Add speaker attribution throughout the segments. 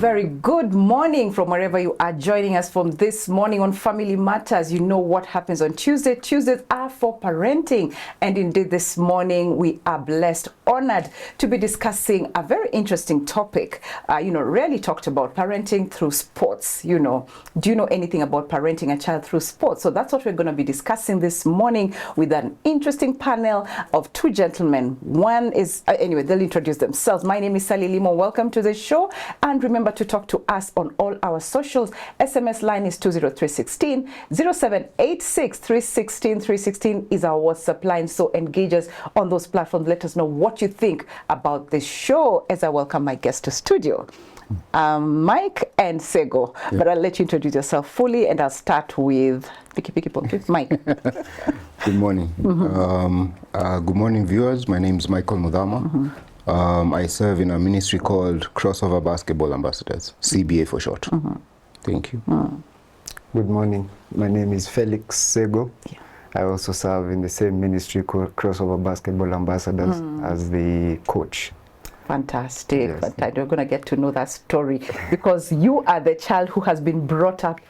Speaker 1: very good morning from wherever you are joining us from this morning on Family Matters. You know what happens on Tuesday. Tuesdays are for parenting. And indeed this morning we are blessed, honored to be discussing a very interesting topic. Rarely talked about, parenting through sports. Do you know anything about parenting a child through sports? So that's what we're going to be discussing this morning with an interesting panel of two gentlemen. One is, they'll introduce themselves. My name is Sally Limo. Welcome to the show. And remember to talk to us on all our socials. SMS line is 20316. 0786 316 316 is our WhatsApp line. So engage us on those platforms. Let us know what you think about this show as I welcome my guest to studio. Mike and Sego. Yeah. But I'll let you introduce yourself fully, and I'll start with Mike.
Speaker 2: Good morning. Good morning, viewers. My name is Michael Mudama. I serve in a ministry called Crossover Basketball Ambassadors, CBA for short. Thank you.
Speaker 3: Good morning. My name is Felix Sego. Yeah. I also serve in the same ministry called Crossover Basketball Ambassadors as the coach.
Speaker 1: Fantastic.
Speaker 3: Yes.
Speaker 1: But we're going to get to know that story because you are the child who has been brought up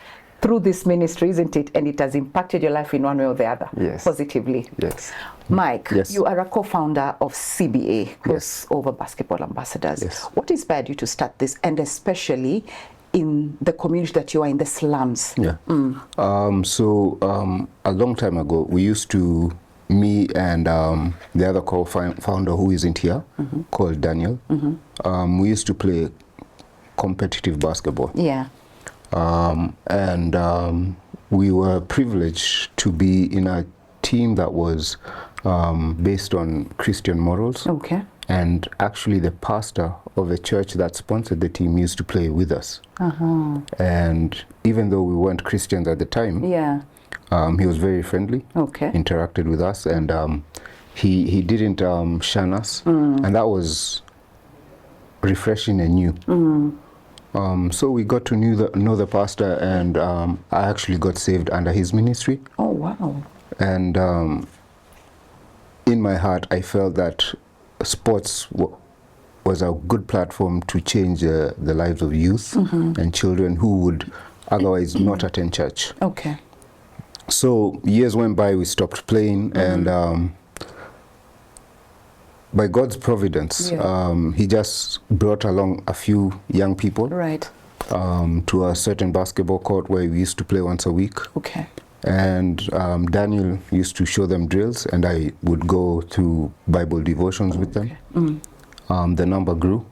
Speaker 1: through this ministry, isn't it? And it has impacted your life in one way or the other,
Speaker 3: yes,
Speaker 1: positively.
Speaker 3: Yes.
Speaker 1: Mike,
Speaker 2: yes,
Speaker 1: you are a co-founder of CBA, Crossover Basketball Ambassadors.
Speaker 2: Yes.
Speaker 1: What inspired you to start this, and especially in the community that you are in, the slums?
Speaker 2: Yeah. A long time ago, we used to, me and the other co-founder who isn't here, called Daniel, we used to play competitive basketball.
Speaker 1: Yeah.
Speaker 2: We were privileged to be in a team that was based on Christian morals.
Speaker 1: Okay.
Speaker 2: And actually the pastor of a church that sponsored the team used to play with us. And even though we weren't Christians at the time,
Speaker 1: yeah,
Speaker 2: he was very friendly, interacted with us, and he didn't shun us. And that was refreshing and new. So we got to know the pastor, and I actually got saved under his ministry.
Speaker 1: Oh, wow.
Speaker 2: And in my heart, I felt that sports was a good platform to change the lives of youth and children who would otherwise not attend church.
Speaker 1: Okay.
Speaker 2: So years went by, we stopped playing, and by God's providence, he just brought along a few young people,
Speaker 1: right,
Speaker 2: to a certain basketball court where we used to play once a week.
Speaker 1: Okay.
Speaker 2: And Daniel used to show them drills, and I would go to Bible devotions with them. The number grew,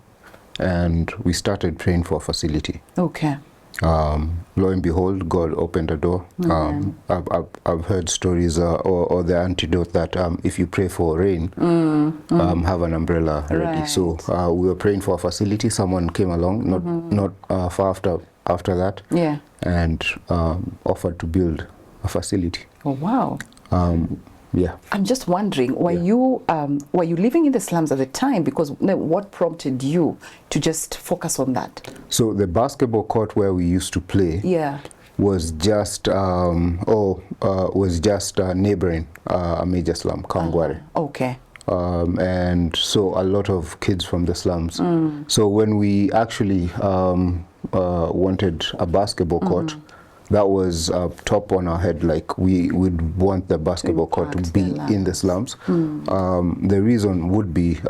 Speaker 2: and we started praying for a facility.
Speaker 1: Okay.
Speaker 2: Lo and behold, God opened a door. I've heard stories or the antidote that if you pray for rain, have an umbrella ready.
Speaker 1: Right.
Speaker 2: So we were praying for a facility. Someone came along, not far after that, and offered to build a facility.
Speaker 1: Oh, wow.
Speaker 2: Yeah.
Speaker 1: I'm just wondering, were you living in the slums at the time? Because what prompted you to just focus on that?
Speaker 2: So the basketball court where we used to play was just neighboring a major slum, Kawangware.
Speaker 1: Okay.
Speaker 2: And so a lot of kids from the slums. So when we actually wanted a basketball court, that was top on our head. Like, we would want the basketball court to be in the slums. The reason would be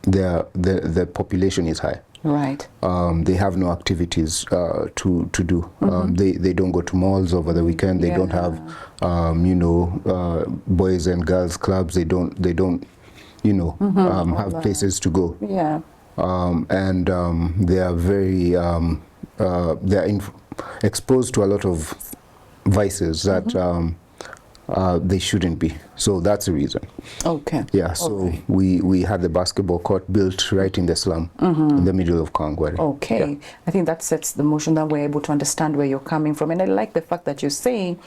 Speaker 2: the population is high.
Speaker 1: Right.
Speaker 2: They have no activities to do. They don't go to malls over the weekend. They don't have boys and girls clubs. They don't have places to go.
Speaker 1: Yeah.
Speaker 2: And they are very they're exposed to a lot of vices that they shouldn't be. So that's the reason.
Speaker 1: Okay.
Speaker 2: Yeah, so we had the basketball court built right in the slum, in the middle of Kawangware.
Speaker 1: Okay. Yeah. I think that sets the motion that we're able to understand where you're coming from. And I like the fact that you're saying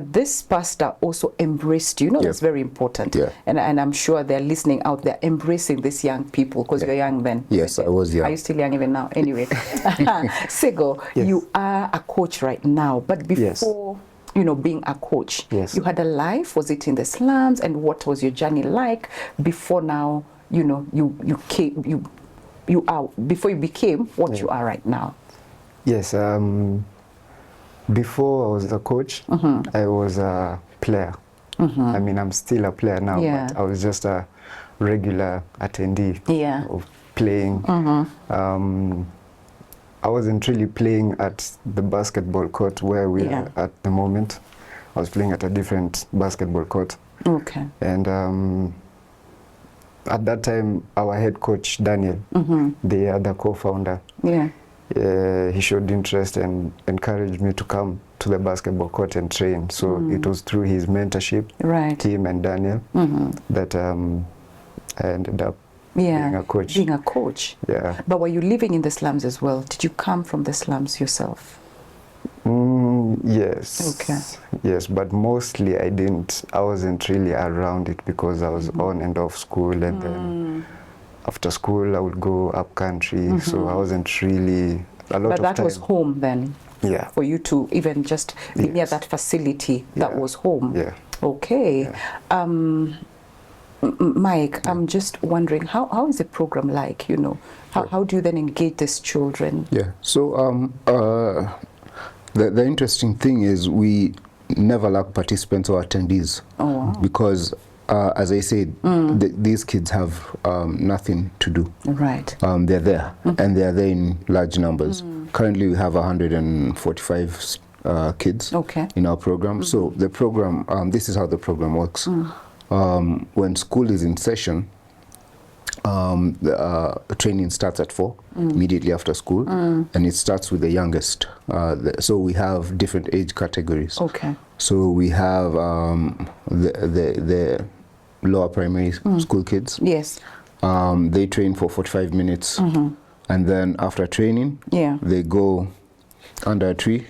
Speaker 1: this pastor also embraced you. That's very important.
Speaker 2: Yeah.
Speaker 1: And I'm sure they're listening out there, embracing these young people, because you're young then.
Speaker 2: Yes, I was young.
Speaker 1: Are you still young even now? Anyway. Sego, you are a coach right now, but before being a coach, you had a life. Was it in the slums? And what was your journey like before now, you you are before you became what you are right now?
Speaker 3: Yes. Before I was a coach, I was a player. I mean, I'm still a player now,
Speaker 1: Yeah.
Speaker 3: but I was just a regular attendee
Speaker 1: Yeah.
Speaker 3: of playing. I wasn't really playing at the basketball court where we
Speaker 1: Yeah.
Speaker 3: are at the moment. I was playing at a different basketball court.
Speaker 1: Okay.
Speaker 3: And at that time, our head coach, Daniel, the other co-founder,
Speaker 1: Yeah.
Speaker 3: he showed interest and encouraged me to come to the basketball court and train. So it was through his mentorship,
Speaker 1: Right.
Speaker 3: him and Daniel, that I ended up
Speaker 1: Yeah.
Speaker 3: being a coach.
Speaker 1: Being a coach.
Speaker 3: Yeah.
Speaker 1: But were you living in the slums as well? Did you come from the slums yourself?
Speaker 3: Yes.
Speaker 1: Okay.
Speaker 3: Yes, but mostly I didn't. I wasn't really around it because I was on and off school, and then after school I would go up country. So I wasn't really a lot
Speaker 1: But
Speaker 3: of
Speaker 1: that
Speaker 3: time.
Speaker 1: was home then,
Speaker 3: Yeah.
Speaker 1: for you to even just be near
Speaker 3: Yes.
Speaker 1: that facility. That
Speaker 3: Yeah.
Speaker 1: was home.
Speaker 3: Yeah.
Speaker 1: Okay. Mike, I'm just wondering, how is the program like? You know, how do you then engage these children?
Speaker 2: Yeah. So the interesting thing is we never lack participants or attendees.
Speaker 1: Oh, wow.
Speaker 2: Because as I said, these kids have nothing to do.
Speaker 1: Right.
Speaker 2: They're there, and they're there in large numbers. Currently, we have 145 kids
Speaker 1: Okay.
Speaker 2: in our program. So the program, this is how the program works. When school is in session, the training starts at 4 immediately after school, and it starts with the youngest. So we have different age categories.
Speaker 1: Okay.
Speaker 2: So we have the lower primary school kids.
Speaker 1: Yes.
Speaker 2: They train for 45 minutes, and then after training,
Speaker 1: Yeah.
Speaker 2: they go under a tree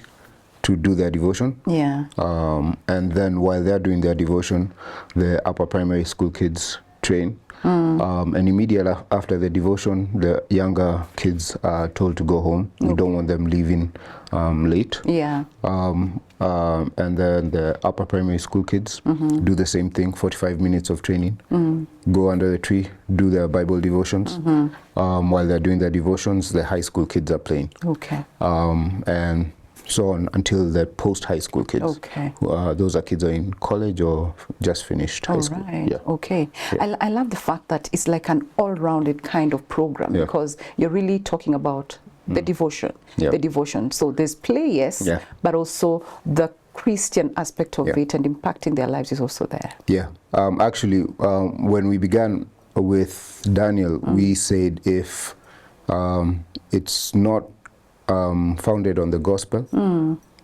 Speaker 2: to do their devotion.
Speaker 1: Yeah.
Speaker 2: And then while they're doing their devotion, the upper primary school kids train. And immediately after the devotion, the younger kids are told to go home. We don't want them leaving late.
Speaker 1: Yeah.
Speaker 2: And then the upper primary school kids do the same thing, 45 minutes of training, go under the tree, do their Bible devotions. While they're doing their devotions, the high school kids are playing.
Speaker 1: Okay.
Speaker 2: And so on until the post-high school kids.
Speaker 1: Okay.
Speaker 2: Those are kids are in college or just finished high
Speaker 1: All
Speaker 2: school.
Speaker 1: right.
Speaker 2: Yeah.
Speaker 1: Okay. I love the fact that it's like an all-rounded kind of program,
Speaker 2: Yeah.
Speaker 1: because you're really talking about the devotion.
Speaker 2: Yeah.
Speaker 1: The devotion. So there's play, yes,
Speaker 2: Yeah.
Speaker 1: but also the Christian aspect of
Speaker 2: Yeah.
Speaker 1: it and impacting their lives is also there.
Speaker 2: Yeah. Actually, when we began with Daniel, we said if it's not founded on the gospel,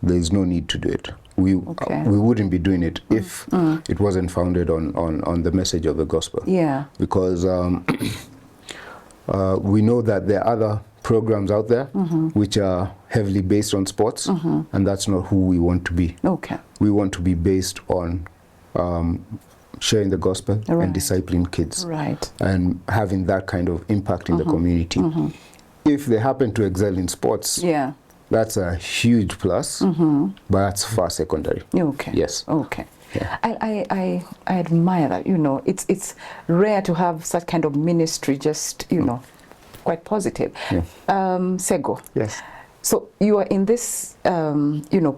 Speaker 2: there is no need to do it. We wouldn't be doing it if it wasn't founded on the message of the gospel.
Speaker 1: Yeah.
Speaker 2: Because we know that there are other programs out there which are heavily based on sports, and that's not who we want to be.
Speaker 1: Okay.
Speaker 2: We want to be based on sharing the gospel
Speaker 1: Right.
Speaker 2: and discipling kids,
Speaker 1: Right.
Speaker 2: and having that kind of impact in the community. If they happen to excel in sports,
Speaker 1: Yeah.
Speaker 2: that's a huge plus, but that's far secondary.
Speaker 1: Okay.
Speaker 2: Yes.
Speaker 1: Okay.
Speaker 2: Yeah.
Speaker 1: I admire that. You know, it's rare to have such kind of ministry. Just quite positive.
Speaker 2: Yeah.
Speaker 1: Sego.
Speaker 3: Yes.
Speaker 1: So you are in this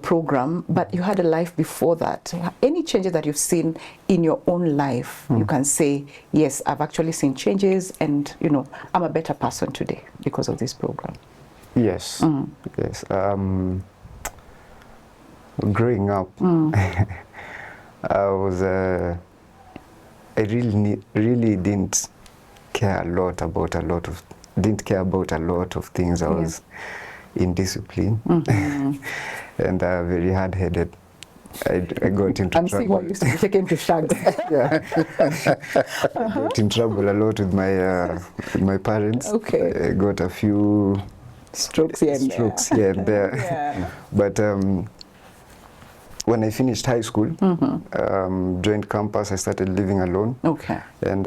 Speaker 1: program, but you had a life before that. Any changes that you've seen in your own life? You can say, yes, I've actually seen changes, and I'm a better person today because of this program.
Speaker 3: Yes. Yes. Growing up, I was I really didn't care about a lot of things. I was indisciplined and very hard-headed. I got into
Speaker 1: I'm seeing why you used to be taken to shags.
Speaker 3: yeah. I got in trouble a lot with my parents.
Speaker 1: Okay.
Speaker 3: I got a few
Speaker 1: Strokes here and
Speaker 3: strokes here and there.
Speaker 1: Yeah.
Speaker 3: But when I finished high school, joined campus, I started living alone.
Speaker 1: Okay.
Speaker 3: And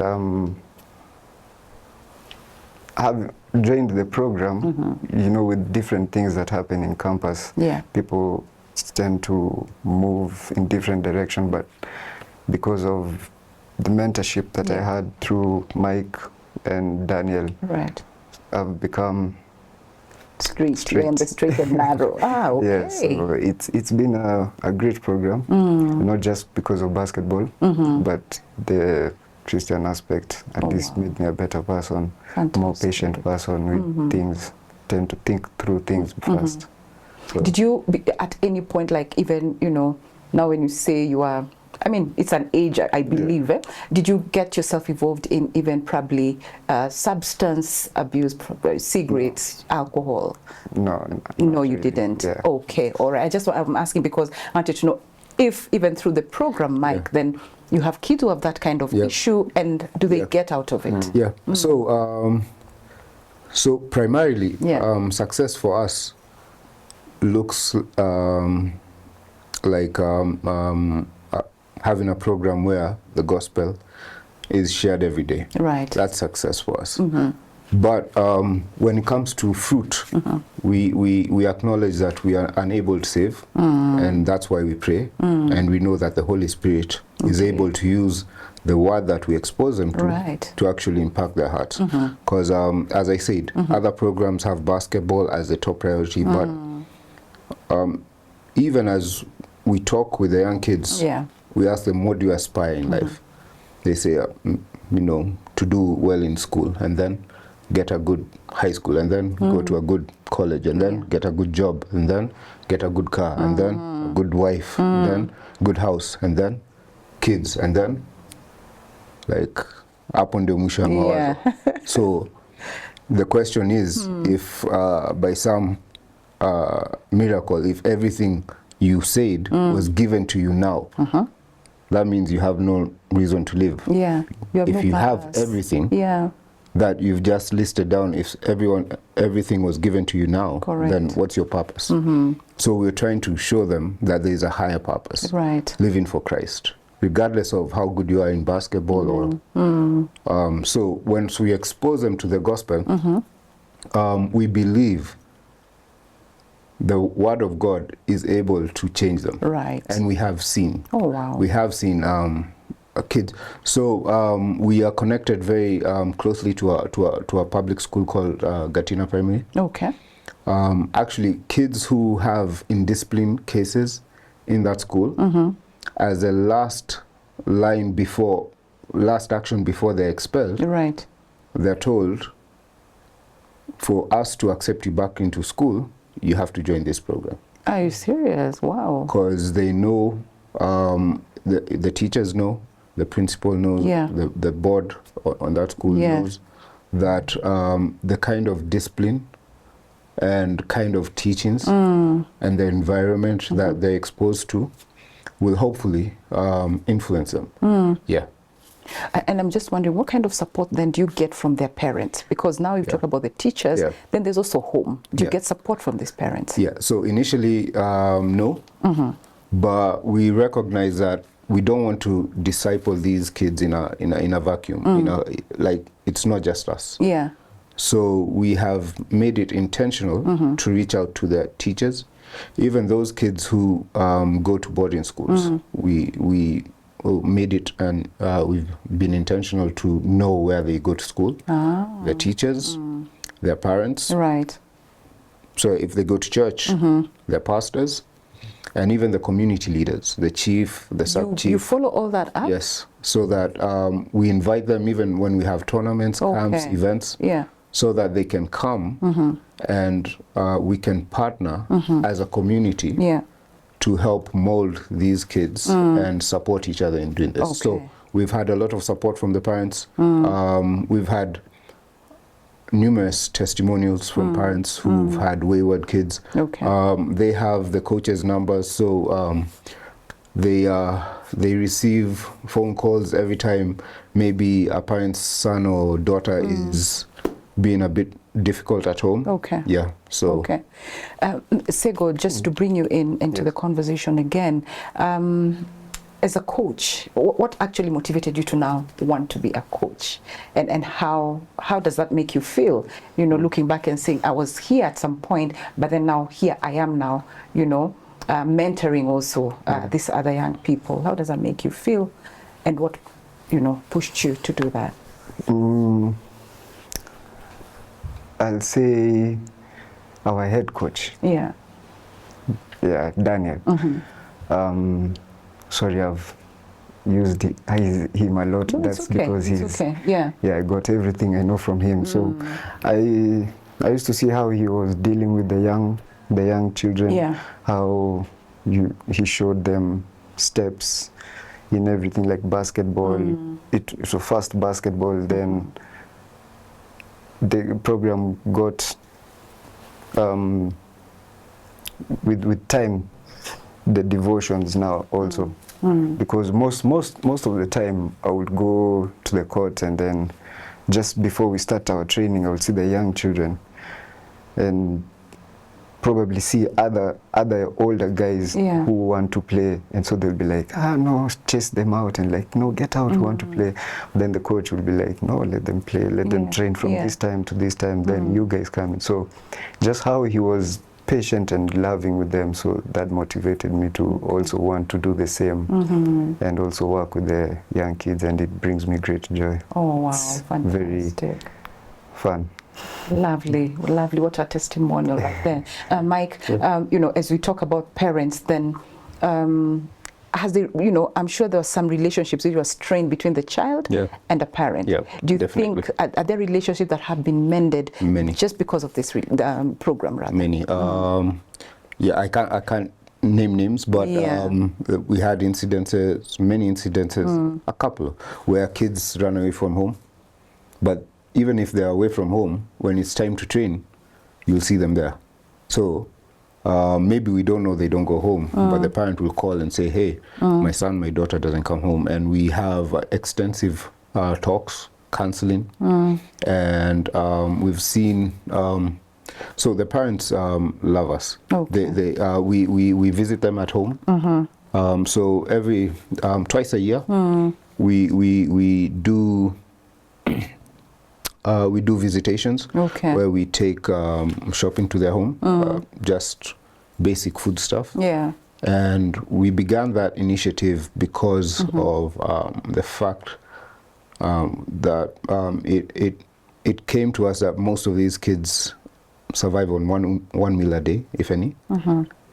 Speaker 3: have joined the program, with different things that happen in campus.
Speaker 1: Yeah.
Speaker 3: People tend to move in different direction, but because of the mentorship that I had through Mike and Daniel,
Speaker 1: Right.
Speaker 3: I've become
Speaker 1: Street. You're in the straight and narrow. Ah, okay.
Speaker 3: yeah, so it's been a great program, not just because of basketball, but the Christian aspect at least made me a better person, more patient person with things, tend to think through things first. So,
Speaker 1: Did you, at any point, like even, you know, now when you say you are, I mean, it's an age, I believe, did you get yourself involved in even probably substance abuse, cigarettes, alcohol?
Speaker 3: no,
Speaker 1: No, you
Speaker 3: really.
Speaker 1: didn't.
Speaker 3: Yeah.
Speaker 1: Okay, all right. I'm asking because I wanted to know if even through the program, Mike, then you have kids who have that kind of issue, and do they get out of it?
Speaker 2: Yeah. So, so primarily,
Speaker 1: Yeah.
Speaker 2: success for us looks like having a program where the gospel is shared every day.
Speaker 1: Right.
Speaker 2: That's success for us. But when it comes to fruit, we acknowledge that we are unable to save, and that's why we pray, and we know that the Holy Spirit is able to use the word that we expose them to actually impact their hearts. Because as I said, other programs have basketball as the top priority, but even as we talk with the young kids, we ask them, what do you aspire in life? They say, you know, to do well in school, and then get a good high school, and then go to a good college, and then get a good job, and then get a good car, and then a good wife, and then good house, and then kids, and then like up on the mwisho wa mawazo. So the question is, if by some miracle, if everything you said was given to you now, that means you have no reason to live.
Speaker 1: Yeah.
Speaker 2: If you have everything that you've just listed down, if everything was given to you now, then what's your purpose? So we're trying to show them that there is a higher purpose.
Speaker 1: Right.
Speaker 2: Living for Christ, regardless of how good you are in basketball or so once we expose them to the gospel, we believe the word of God is able to change them.
Speaker 1: Right.
Speaker 2: And we have seen.
Speaker 1: Oh, wow.
Speaker 2: We have seen a kid. So we are connected very closely to a public school called Gatina Primary.
Speaker 1: Okay.
Speaker 2: Actually, kids who have indiscipline cases in that school, as a last action before they're expelled, they're told, for us to accept you back into school, you have to join this program.
Speaker 1: Are you serious? Wow.
Speaker 2: Because they know, the teachers know, the principal knows, the board on that school knows that the kind of discipline and kind of teachings and the environment that they're exposed to will hopefully influence them. Yeah.
Speaker 1: And I'm just wondering, what kind of support then do you get from their parents? Because now you've talked about the teachers, then there's also home. Do you get support from these parents?
Speaker 2: Yeah, so initially, no. But we recognize that we don't want to disciple these kids in a vacuum. You know, like, it's not just us.
Speaker 1: Yeah.
Speaker 2: So we have made it intentional to reach out to the teachers. Even those kids who go to boarding schools, we made it, and we've been intentional to know where they go to school, their teachers, their parents.
Speaker 1: Right.
Speaker 2: So if they go to church, their pastors, and even the community leaders, the chief, the sub-chief.
Speaker 1: You follow all that up?
Speaker 2: Yes, so that we invite them even when we have tournaments, camps, events, so that they can come and we can partner as a community to help mold these kids and support each other in doing this. So we've had a lot of support from the parents. We've had numerous testimonials from parents who've had wayward kids. They have the coaches' numbers, so they receive phone calls every time maybe a parent's son or daughter is being a bit difficult at home. Yeah. So.
Speaker 1: Sego, just to bring you into the conversation again, as a coach, what actually motivated you to now want to be a coach, and how does that make you feel? You know, looking back and saying, I was here at some point, but then now here I am now. You know, mentoring also these other young people. How does that make you feel, and what, you know, pushed you to do that?
Speaker 3: I'll say our head coach.
Speaker 1: Yeah.
Speaker 3: Yeah, Daniel. Sorry, I've used him a lot.
Speaker 1: No,
Speaker 3: That's
Speaker 1: it's okay.
Speaker 3: because
Speaker 1: It's
Speaker 3: he's
Speaker 1: okay. Yeah.
Speaker 3: I got everything I know from him. So I used to see how he was dealing with the young children.
Speaker 1: Yeah.
Speaker 3: How he showed them steps in everything, like basketball. So first basketball, then the program got with time, the devotions now also, because most of the time I would go to the court, and then just before we start our training I would see the young children and probably see other older guys who want to play, and so they'll be like, no, chase them out, and like, no, get out, we want to play. Then the coach will be like, no, let them play, let them train from this time to this time, then you guys come in. So just how he was patient and loving with them, so that motivated me to also want to do the same and also work with the young kids, and it brings me great joy.
Speaker 1: Oh wow,
Speaker 3: It's
Speaker 1: fantastic.
Speaker 3: very fun.
Speaker 1: Lovely, lovely. What a testimonial right there. Mike, you know, as we talk about parents, then has there, you know, I'm sure there are some relationships that were strained between the child and a parent.
Speaker 2: Yeah,
Speaker 1: Do you
Speaker 2: definitely.
Speaker 1: think, are there relationships that have been mended
Speaker 2: Many.
Speaker 1: just because of this program, rather?
Speaker 2: Many. Yeah, I can't name names, but we had incidences, many incidences, a couple, where kids run away from home. But even if they're away from home, when it's time to train, you'll see them there. So maybe we don't know they don't go home, but the parent will call and say, hey, my son, my daughter doesn't come home. And we have extensive talks, counseling, and we've seen, so the parents love us. Okay. We visit them at home. So every, twice a year, we do visitations where we take shopping to their home, just basic food stuff.
Speaker 1: Yeah.
Speaker 2: And we began that initiative because of the fact that it came to us that most of these kids survive on one meal a day, if any.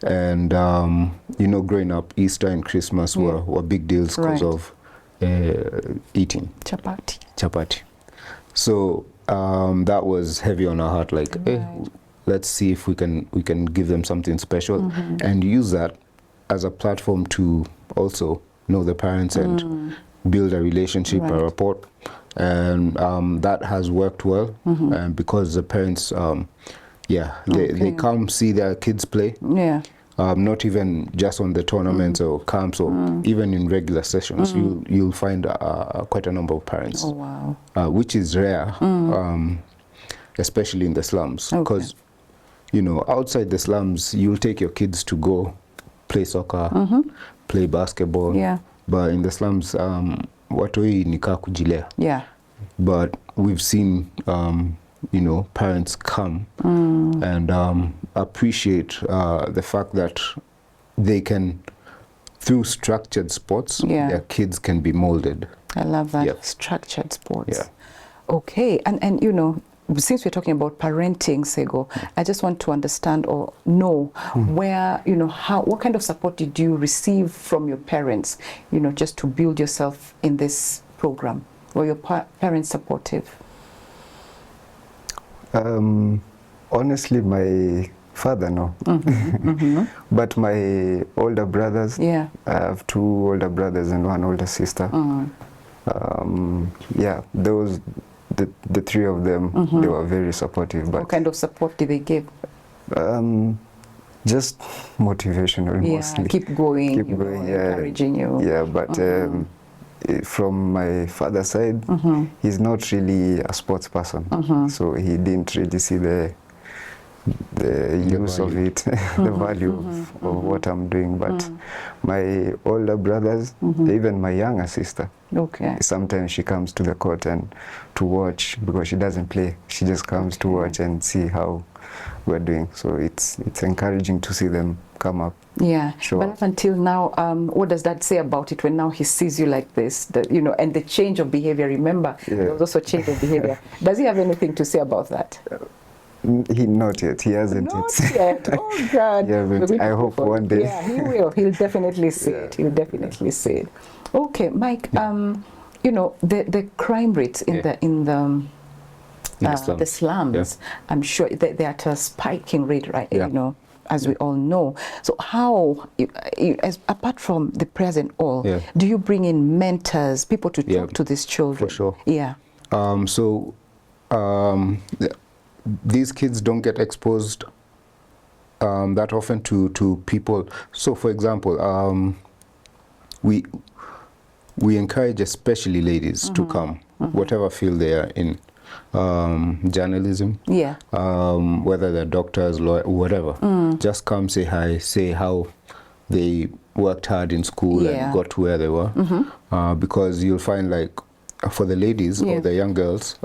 Speaker 2: And you know, growing up, Easter and Christmas were big deals because of eating chapati. So that was heavy on our heart, like, hey, let's see if we can give them something special and use that as a platform to also know the parents and build a relationship, a rapport. And that has worked well, and because the parents, they come see their kids play. Yeah. Not even just on the tournaments or camps, or even in regular sessions, you'll find quite a number of parents.
Speaker 1: Oh wow!
Speaker 2: Which is rare, especially in the slums, because you know, outside the slums, you'll take your kids to go play soccer, play basketball. Yeah. But in the slums, watoi nika kujilea. Yeah. But we've seen, you know, parents come and appreciate the fact that they can, through structured sports, their kids can be molded.
Speaker 1: I love that. Structured sports. Yeah. Okay, and you know, since we're talking about parenting, Sego, I just want to understand or know where, you know, what kind of support did you receive from your parents, you know, just to build yourself in this program? Were your parents supportive?
Speaker 3: Honestly, my father, no. But my older brothers, I have 2 older brothers and 1 older sister. Yeah, those, the 3 of them, they were very supportive. But
Speaker 1: what kind of support did they give?
Speaker 3: Just motivational, mostly.
Speaker 1: Keep going, encouraging you.
Speaker 3: Yeah, but from my father's side, he's not really a sports person, so he didn't really see the use of it, the value of what I'm doing. But my older brothers, even my younger sister, sometimes she comes to the court and to watch, because she doesn't play. She just comes to watch and see how we're doing. So it's encouraging to see them come up.
Speaker 1: Yeah, but up until now, what does that say about it when now he sees you like this, you know, and the change of behavior? Remember, there was also change of behavior. Does he have anything to say about that?
Speaker 3: Not yet. He hasn't
Speaker 1: Not
Speaker 3: yet.
Speaker 1: yet. Oh God.
Speaker 3: He hasn't.
Speaker 1: We're going to
Speaker 3: I
Speaker 1: pray
Speaker 3: hope
Speaker 1: for
Speaker 3: one
Speaker 1: him.
Speaker 3: day.
Speaker 1: Yeah, he will. He'll definitely say it. He'll definitely say it. Okay, Mike. You know, the crime rates in the slums. I'm sure they're at a spiking rate, right? You know, as we all know. So how, apart from the prayers and all, do you bring in mentors, people to talk to these children?
Speaker 2: For sure.
Speaker 1: Yeah.
Speaker 2: These kids don't get exposed that often to people. So, for example, we encourage especially ladies to come, whatever field they are in. Journalism, whether they're doctors, lawyers, whatever. Just come, say hi, say how they worked hard in school and got to where they were. Because you'll find, like, for the ladies or the young girls,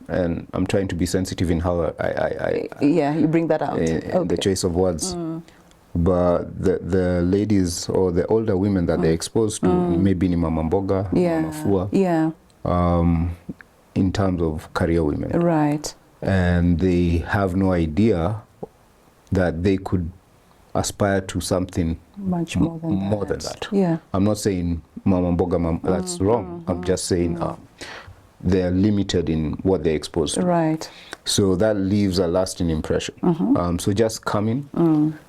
Speaker 2: and I'm trying to be sensitive in how I
Speaker 1: you bring that out.
Speaker 2: The choice of words. But the ladies or the older women that they're exposed to, maybe ni Mama Mboga, Mama Fua, in terms of career women.
Speaker 1: Right.
Speaker 2: And they have no idea that they could aspire to something
Speaker 1: much more than
Speaker 2: that.
Speaker 1: Yeah.
Speaker 2: I'm not saying Mama Mboga, that's wrong. I'm just saying they're limited in what they're exposed to.
Speaker 1: Right.
Speaker 2: So that leaves a lasting impression. So just come in,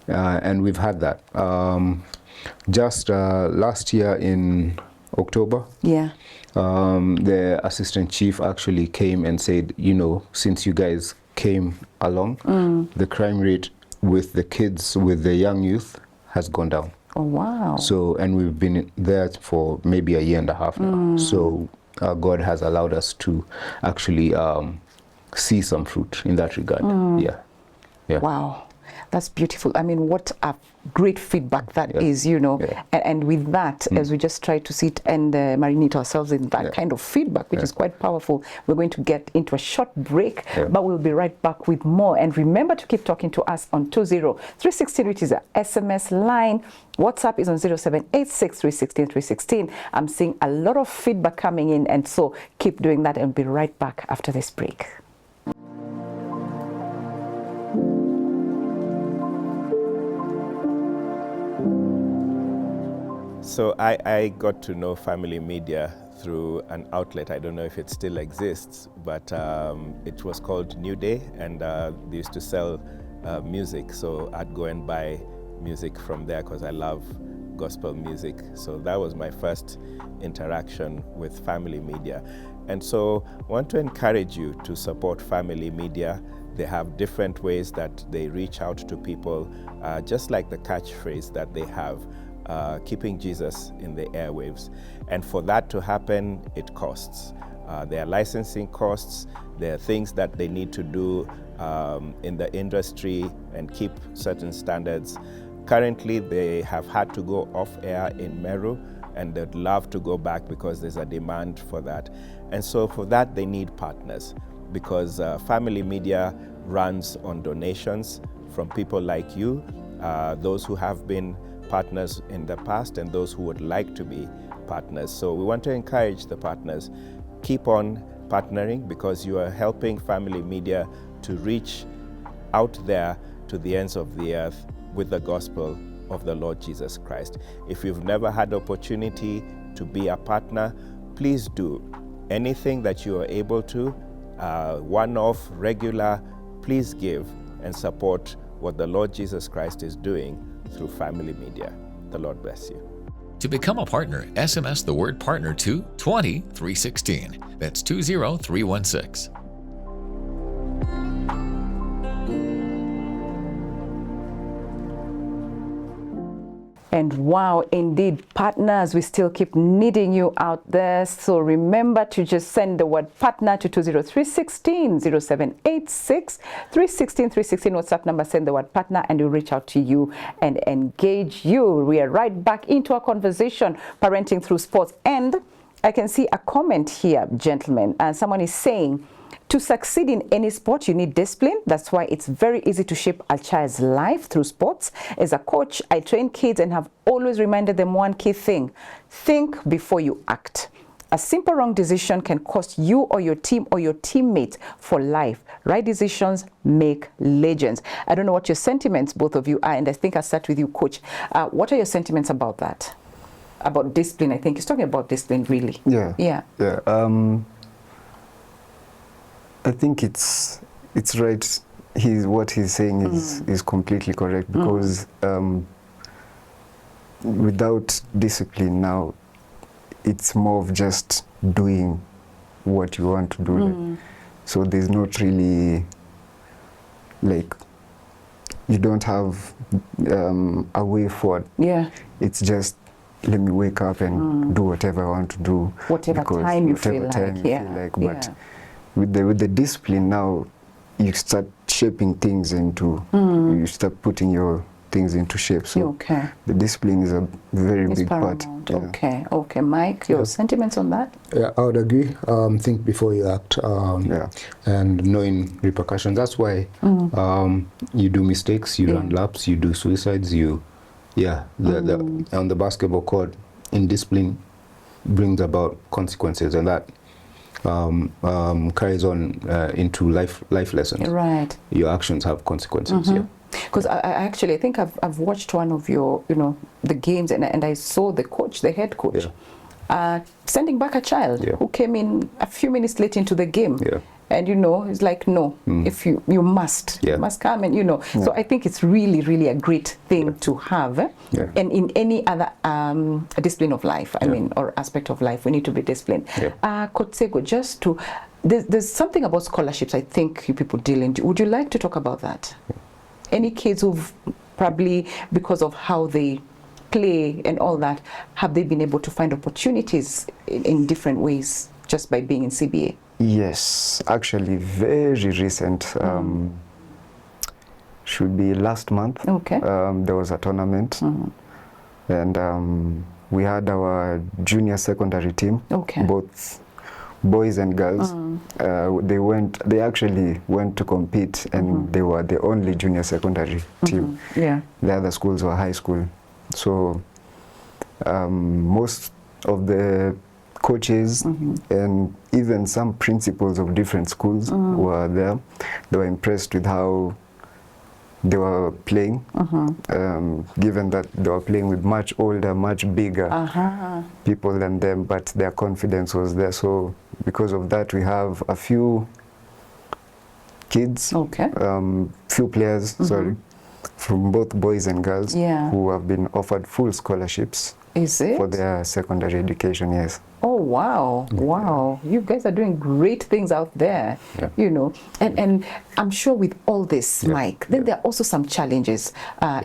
Speaker 2: and we've had that. Just last year in October, the assistant chief actually came and said, you know, since you guys came along, the crime rate with the kids, with the young youth, has gone down.
Speaker 1: Oh, wow.
Speaker 2: So, and we've been there for maybe a year and a half now. So God has allowed us to actually see some fruit in that regard. Yeah.
Speaker 1: Wow, that's beautiful. I mean, what a great feedback that is, you know. And with that, as we just try to sit and marinate ourselves in that kind of feedback, which is quite powerful, we're going to get into a short break, but we'll be right back with more. And remember to keep talking to us on 20316, which is our SMS line. WhatsApp is on 0786316316. I'm seeing a lot of feedback coming in, and so keep doing that, and be right back after this break.
Speaker 4: So I got to know Family Media through an outlet. I don't know if it still exists, but it was called New Day, and they used to sell music. So I'd go and buy music from there because I love gospel music. So that was my first interaction with Family Media. And so I want to encourage you to support Family Media. They have different ways that they reach out to people, just like the catchphrase that they have, keeping Jesus in the airwaves. And for that to happen, it costs. There are licensing costs, there are things that they need to do in the industry and keep certain standards. Currently, they have had to go off air in Meru, and they'd love to go back because there's a demand for that. And so for that, they need partners, because Family Media runs on donations from people like you, those who have been partners in the past and those who would like to be partners. So we want to encourage the partners. Keep on partnering, because you are helping Family Media to reach out there to the ends of the earth with the gospel of the Lord Jesus Christ. If you've never had the opportunity to be a partner, please do. Anything that you are able to, one-off, regular, please give and support what the Lord Jesus Christ is doing through Family Media. The Lord bless you.
Speaker 5: To become a partner, SMS the word partner to 20316. That's 20316.
Speaker 1: And wow, indeed, partners, we still keep needing you out there. So remember to just send the word partner to 20316, 0786 316 316 WhatsApp number. Send the word partner and we'll reach out to you and engage you. We are right back into our conversation, parenting through sports. And I can see a comment here, gentlemen, and someone is saying, to succeed in any sport, you need discipline. That's why it's very easy to shape a child's life through sports. As a coach, I train kids and have always reminded them one key thing: think before you act. A simple wrong decision can cost you or your team or your teammates for life. Right decisions make legends. I don't know what your sentiments, both of you, are, and I think I'll start with you, Coach. What are your sentiments about that? About discipline, I think he's talking about discipline, really.
Speaker 3: Yeah. I think it's right. What he's saying is completely correct, because without discipline now, it's more of just doing what you want to do. Like, so there's not really, like, you don't have a way forward.
Speaker 1: Yeah.
Speaker 3: It's just, let me wake up and do whatever I want to do.
Speaker 1: Whatever time you feel like.
Speaker 3: But with the discipline now, you start shaping things into, you start putting your things into shape. So the discipline is a very big part.
Speaker 1: Yeah. Okay, Mike, your sentiments on that?
Speaker 2: Yeah, I would agree. Think before you act, and knowing repercussions. That's why you do mistakes, you run laps, you do suicides, on the basketball court, indiscipline brings about consequences, and that carries on into life lessons.
Speaker 1: Right.
Speaker 2: Your actions have consequences. Yeah.
Speaker 1: Because I think I've watched one of your, the games, and I saw the coach, the head coach, sending back a child who came in a few minutes late into the game. Yeah. And it's like, no, if you must come, and So I think it's really, really a great thing to have. And in any other discipline of life, I mean, or aspect of life, we need to be disciplined. Kotsego, just to, there's something about scholarships I think you people deal in. Would you like to talk about that? Any kids who've probably, because of how they play and all that, have they been able to find opportunities in different ways just by being in CBA?
Speaker 3: Yes, actually very recent. Should be last month. Okay. There was a tournament, and we had our junior secondary team, both boys and girls. They actually went to compete, and they were the only junior secondary team. The other schools were high school. So most of the coaches and even some principals of different schools were there. They were impressed with how they were playing, given that they were playing with much older, much bigger people than them, but their confidence was there. So because of that, we have a few kids, few players, sorry, from both boys and girls who have been offered full scholarships.
Speaker 1: Is it?
Speaker 3: For their secondary education, yes.
Speaker 1: Oh, wow. Wow. You guys are doing great things out there, And I'm sure with all this, Mike, then there are also some challenges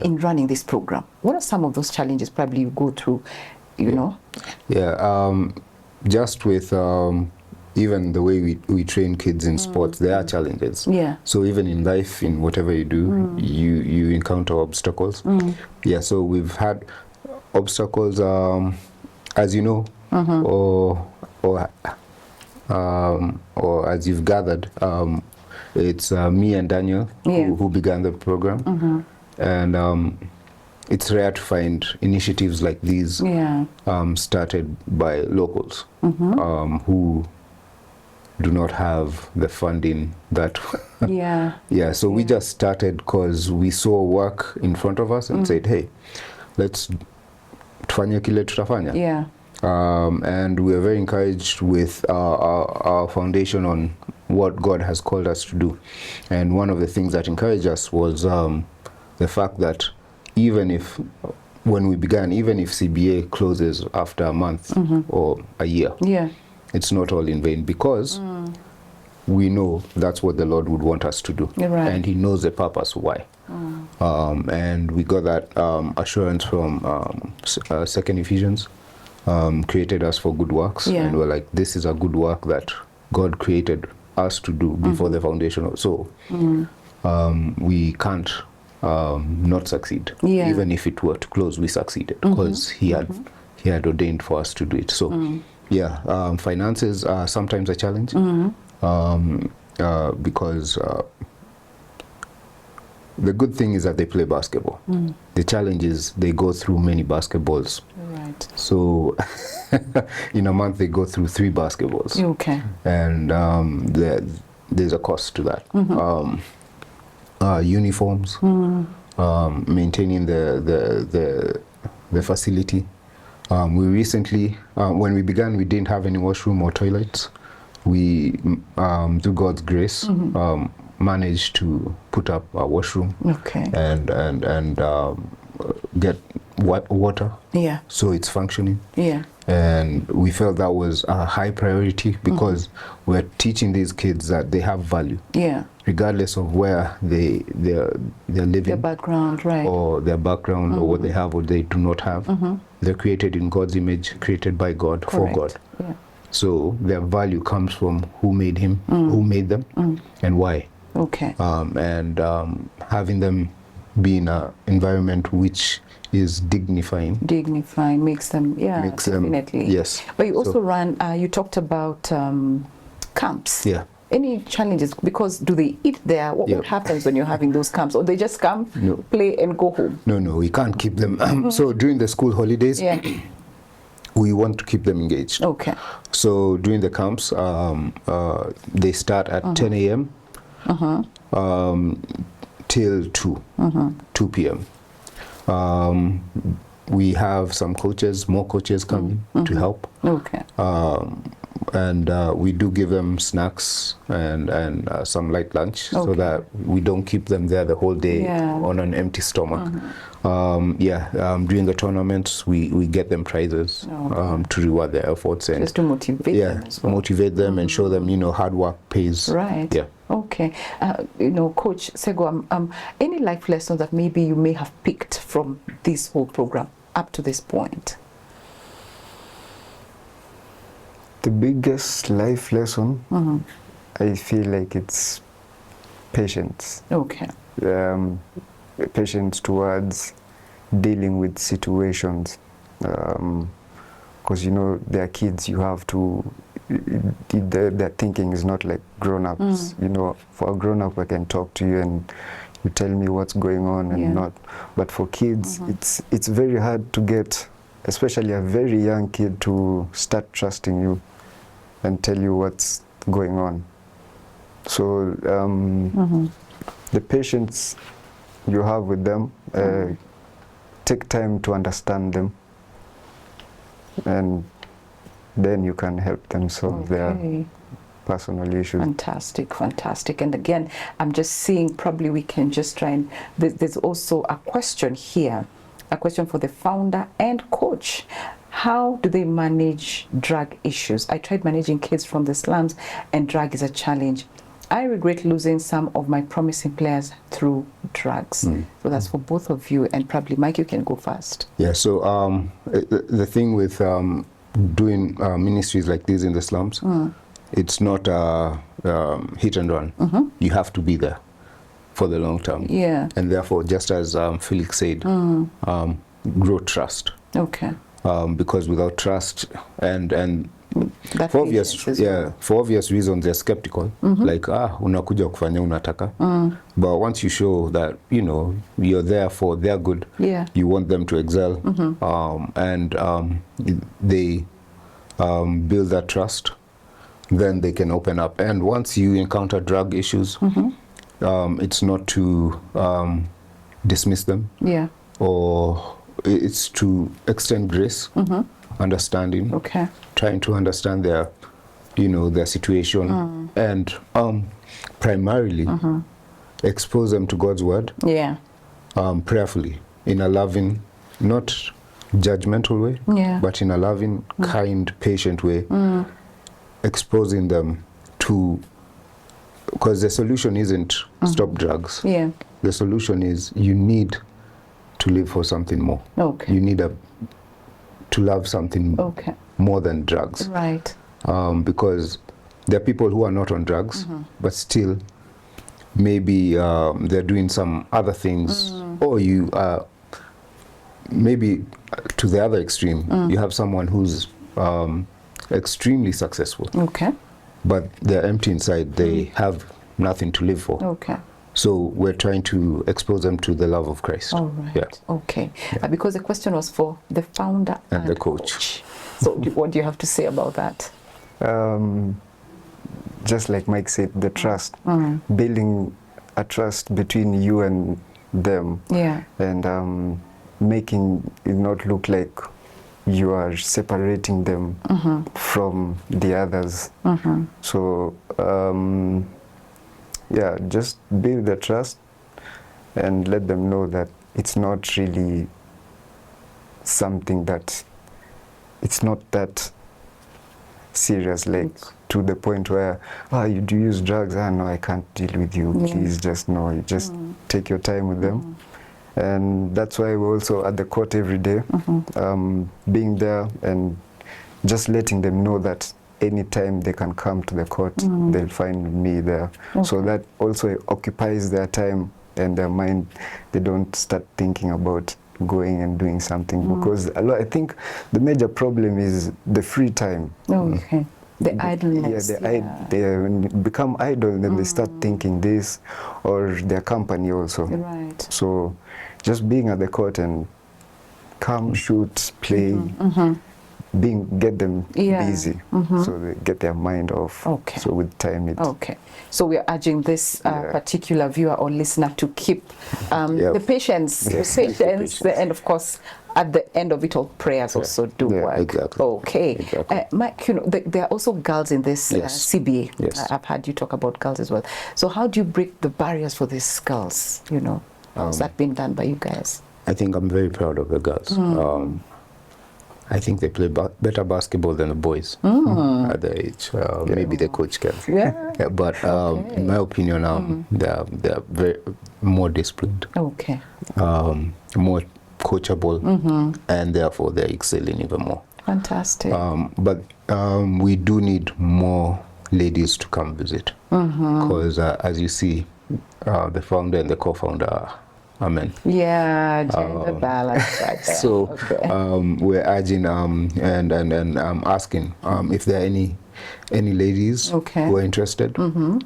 Speaker 1: in running this program. What are some of those challenges probably you go through,
Speaker 2: Just with even the way we train kids in sports, there are challenges. Yeah. So even in life, in whatever you do, you encounter obstacles. Yeah, so we've had obstacles, as you know, or as you've gathered, it's me and Daniel who began the program, and it's rare to find initiatives like these started by locals who do not have the funding that so we just started because we saw work in front of us and said, hey, let's tufanye kile tutafanya. And we are very encouraged with our foundation on what God has called us to do. And one of the things that encouraged us was the fact that when we began, even if CBA closes after a month or a year, it's not all in vain, because we know that's what the Lord would want us to do. And He knows the purpose why. And we got that assurance from 2 Ephesians, created us for good works. And we're like, this is a good work that God created us to do before the foundation. So we can't not succeed. Even if it were to close, we succeeded because He had ordained for us to do it. So finances are sometimes a challenge, because the good thing is that they play basketball. The challenge is they go through many basketballs
Speaker 1: Right.
Speaker 2: So in a month they go through 3 basketballs.
Speaker 1: Okay.
Speaker 2: And there's a cost to that. Uniforms, maintaining the facility. We recently, when we began, we didn't have any washroom or toilets. We, through God's grace, managed to put up a washroom.
Speaker 1: Okay.
Speaker 2: And get water.
Speaker 1: Yeah.
Speaker 2: So it's functioning.
Speaker 1: Yeah.
Speaker 2: And we felt that was a high priority because we're teaching these kids that they have value.
Speaker 1: Yeah.
Speaker 2: Regardless of where they're living,
Speaker 1: Their background, right.
Speaker 2: or their background, or what they have or they do not have. They're created in God's image, created by God,
Speaker 1: Correct.
Speaker 2: for God.
Speaker 1: Yeah.
Speaker 2: So their value comes from who made him, who made them, and why.
Speaker 1: Okay.
Speaker 2: Having them be in an environment which is dignifying.
Speaker 1: Dignifying makes them, definitely.
Speaker 2: Yes.
Speaker 1: But you also
Speaker 2: So-
Speaker 1: ran, you talked about camps.
Speaker 2: Yeah.
Speaker 1: Any challenges? Because do they eat there? What
Speaker 2: Yeah.
Speaker 1: happens when you're having those camps? Or they just come,
Speaker 2: No.
Speaker 1: play, and go home?
Speaker 2: No, we can't keep them. So during the school holidays,
Speaker 1: Yeah.
Speaker 2: we want to keep them engaged.
Speaker 1: Okay.
Speaker 2: So during the camps, they start at 10 a.m. Till 2 p.m. We have some coaches, more coaches coming to help.
Speaker 1: Okay.
Speaker 2: And we do give them snacks and some light lunch so
Speaker 1: Okay.
Speaker 2: that we don't keep them there the whole day
Speaker 1: Yeah.
Speaker 2: on an empty stomach. During the tournaments, we get them prizes to reward their efforts and
Speaker 1: Just to motivate them as well.
Speaker 2: motivate them and show them, hard work pays.
Speaker 1: Right.
Speaker 2: Yeah.
Speaker 1: Okay. Coach Sego, any life lessons that maybe you may have picked from this whole program up to this point?
Speaker 3: The biggest life lesson, I feel like it's patience.
Speaker 1: Okay.
Speaker 3: Patience towards dealing with situations. Because, they're kids, you have to, their thinking is not like grown-ups. For a grown-up, I can talk to you and you tell me what's going on and
Speaker 1: Yeah.
Speaker 3: not. But for kids, it's very hard to get, especially a very young kid, to start trusting you and tell you what's going on. So the patience you have with them, take time to understand them, and then you can help them solve their
Speaker 1: Okay.
Speaker 3: personal issues.
Speaker 1: Fantastic. And again, I'm just seeing, probably we can just try and, there's also a question here, a question for the founder and coach. How do they manage drug issues? I tried managing kids from the slums, and drug is a challenge. I regret losing some of my promising players through drugs. So that's for both of you, and probably Mike, you can go first.
Speaker 2: Yeah, so the thing with doing ministries like this in the slums, it's not hit and run. You have to be there for the long term.
Speaker 1: Yeah.
Speaker 2: And therefore, just as Felix said, grow trust.
Speaker 1: Okay.
Speaker 2: Because without trust and
Speaker 1: That
Speaker 2: for obvious,
Speaker 1: patience as well.
Speaker 2: for obvious reasons, they're skeptical. Like, unakuja kufanya unataka. But once you show that, you're there for their good,
Speaker 1: Yeah.
Speaker 2: you want them to excel, and they build that trust, then they can open up. And once you encounter drug issues, it's not to dismiss them,
Speaker 1: Yeah.
Speaker 2: or it's to extend grace, understanding,
Speaker 1: Okay.
Speaker 2: trying to understand their, their situation, and primarily expose them to God's word,
Speaker 1: Yeah.
Speaker 2: prayerfully, in a loving, not judgmental way,
Speaker 1: Yeah.
Speaker 2: but in a loving, kind, patient way, exposing them to, because the solution isn't stop drugs.
Speaker 1: Yeah.
Speaker 2: The solution is you need to live for something more.
Speaker 1: Okay.
Speaker 2: You need to love something
Speaker 1: Okay.
Speaker 2: more than drugs.
Speaker 1: Right.
Speaker 2: Because there are people who are not on drugs, but still maybe they're doing some other things, or you maybe to the other extreme, you have someone who's extremely successful,
Speaker 1: Okay.
Speaker 2: but they're empty inside. They have nothing to live for.
Speaker 1: Okay.
Speaker 2: So we're trying to expose them to the love of Christ.
Speaker 1: All right.
Speaker 2: Yeah.
Speaker 1: Okay. Because the question was for the founder
Speaker 2: And the coach.
Speaker 1: So what do you have to say about that?
Speaker 3: Just like Mike said, the trust, building a trust between you and them,
Speaker 1: Yeah.
Speaker 3: and making it not look like you are separating them from the others. So yeah, just build the trust and let them know that it's not really something that, it's not that serious, like to the point where, you do use drugs, no, I can't deal with you, please just no, you just take your time with them. And that's why we're also at the court every day, being there and just letting them know that anytime they can come to the court, they'll find me there. So that also occupies their time and their mind. They don't start thinking about going and doing something, because I think the major problem is the free time.
Speaker 1: Okay. The idleness.
Speaker 3: When you become idle, then they start thinking this, or their company also.
Speaker 1: Right.
Speaker 3: So just being at the court and come, shoot, play, get them busy, so they get their mind off.
Speaker 1: Okay.
Speaker 3: So with time, it.
Speaker 1: Okay. So we are urging this particular viewer or listener to keep the patience, and of course, at the end of it all, prayers also do work.
Speaker 2: Exactly.
Speaker 1: Okay.
Speaker 2: Exactly.
Speaker 1: Mike, there are also girls in this CBA.
Speaker 2: Yes.
Speaker 1: I've heard you talk about girls as well. So how do you break the barriers for these girls? How's that been done by you guys?
Speaker 2: I think I'm very proud of the girls. I think they play better basketball than the boys at their age. Maybe the coach can. But in my opinion, they're very more disciplined.
Speaker 1: Okay.
Speaker 2: More coachable, and therefore they're excelling even more.
Speaker 1: Fantastic.
Speaker 2: But we do need more ladies to come visit, because as you see, the founder and the co-founder, amen.
Speaker 1: Yeah, gender balance right there.
Speaker 2: So we're urging and asking if there are any ladies who are interested.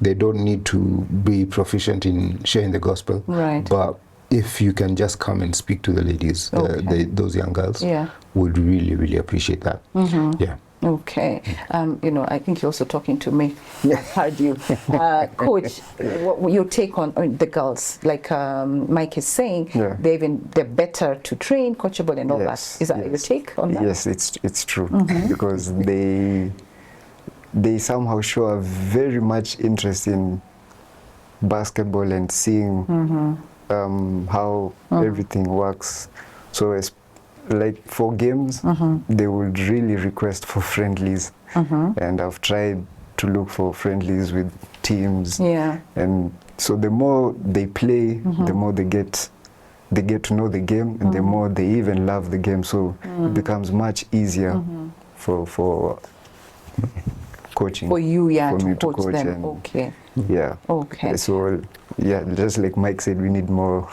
Speaker 2: They don't need to be proficient in sharing the gospel,
Speaker 1: right?
Speaker 2: But if you can just come and speak to the ladies, those young girls, would really, really appreciate that. Yeah.
Speaker 1: Okay. I think you're also talking to me. I heard you. Coach, what your take on the girls? Like Mike is saying, they're better to train, coachable and all that. Is that your take on that?
Speaker 3: Yes, it's true. Because they somehow show a very much interest in basketball and seeing how everything works. So like for games, they would really request for friendlies, and I've tried to look for friendlies with teams, and so the more they play, the more they get to know the game, and the more they even love the game, so it becomes much easier for coaching,
Speaker 1: for you
Speaker 3: for me
Speaker 1: to
Speaker 3: to coach
Speaker 1: them.
Speaker 3: and,
Speaker 1: okay.
Speaker 3: Okay. So just like Mike said, we need more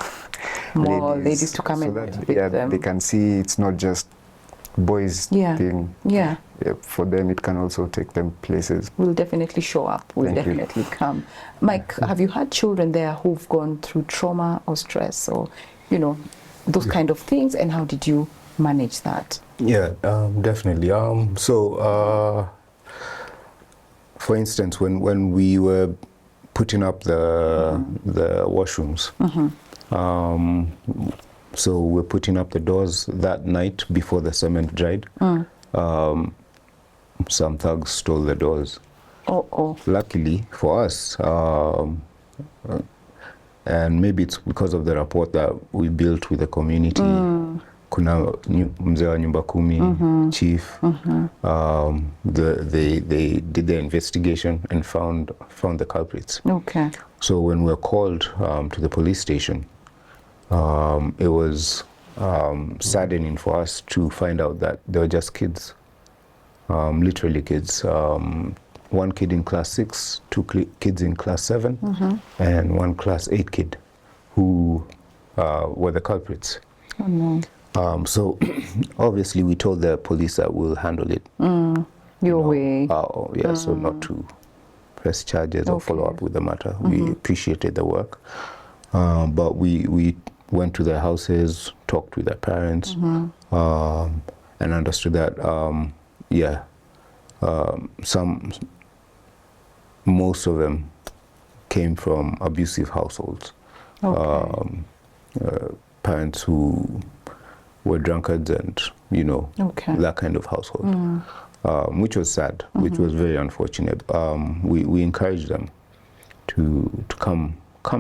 Speaker 1: ladies to come
Speaker 3: so
Speaker 1: and
Speaker 3: that
Speaker 1: with them.
Speaker 3: they can see it's not just boys thing. For them, it can also take them places.
Speaker 1: We'll definitely show up. We'll definitely come. Mike, have you had children there who've gone through trauma or stress or, those kind of things, and how did you manage that?
Speaker 2: Yeah, definitely. So, for instance, when we were putting up the washrooms, so we're putting up the doors that night before the cement dried. Some thugs stole the doors. Luckily for us, and maybe it's because of the rapport that we built with the community. Kuna mzee wa nyumba kumi, chief. They did the investigation and found the culprits.
Speaker 1: Okay.
Speaker 2: So when we were called to the police station, it was saddening for us to find out that they were just kids, literally kids. One kid in class 6, 2 kids in class 7, and one class 8 kid who were the culprits.
Speaker 1: Oh, no.
Speaker 2: So obviously we told the police that we'll handle it
Speaker 1: your way.
Speaker 2: So not to press charges or follow
Speaker 1: Okay.
Speaker 2: up with the matter. We appreciated the work, but we went to their houses, talked with their parents, and understood that most of them came from abusive households.
Speaker 1: Okay.
Speaker 2: Parents who were drunkards and,
Speaker 1: Okay.
Speaker 2: that kind of household, which was sad, which was very unfortunate. We encouraged them to come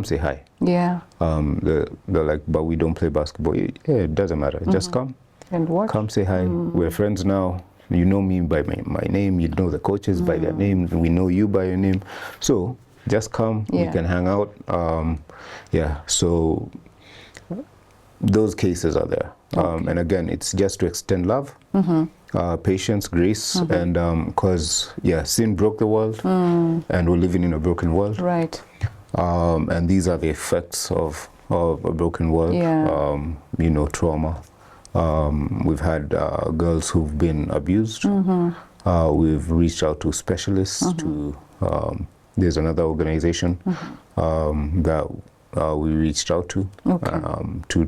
Speaker 2: say hi.
Speaker 1: Yeah.
Speaker 2: They're like, but we don't play basketball. Yeah, it doesn't matter. Just come.
Speaker 1: And what?
Speaker 2: Come say hi. We're friends now. You know me by my name. You know the coaches by their name. We know you by your name. So just come.
Speaker 1: Yeah.
Speaker 2: We can hang out. So those cases are there. And again, it's just to extend love, patience, grace, and because sin broke the world, and we're living in a broken world.
Speaker 1: Right.
Speaker 2: And these are the effects of a broken world.
Speaker 1: Yeah.
Speaker 2: Trauma. We've had girls who've been abused. We've reached out to specialists. There's another organization that we reached out to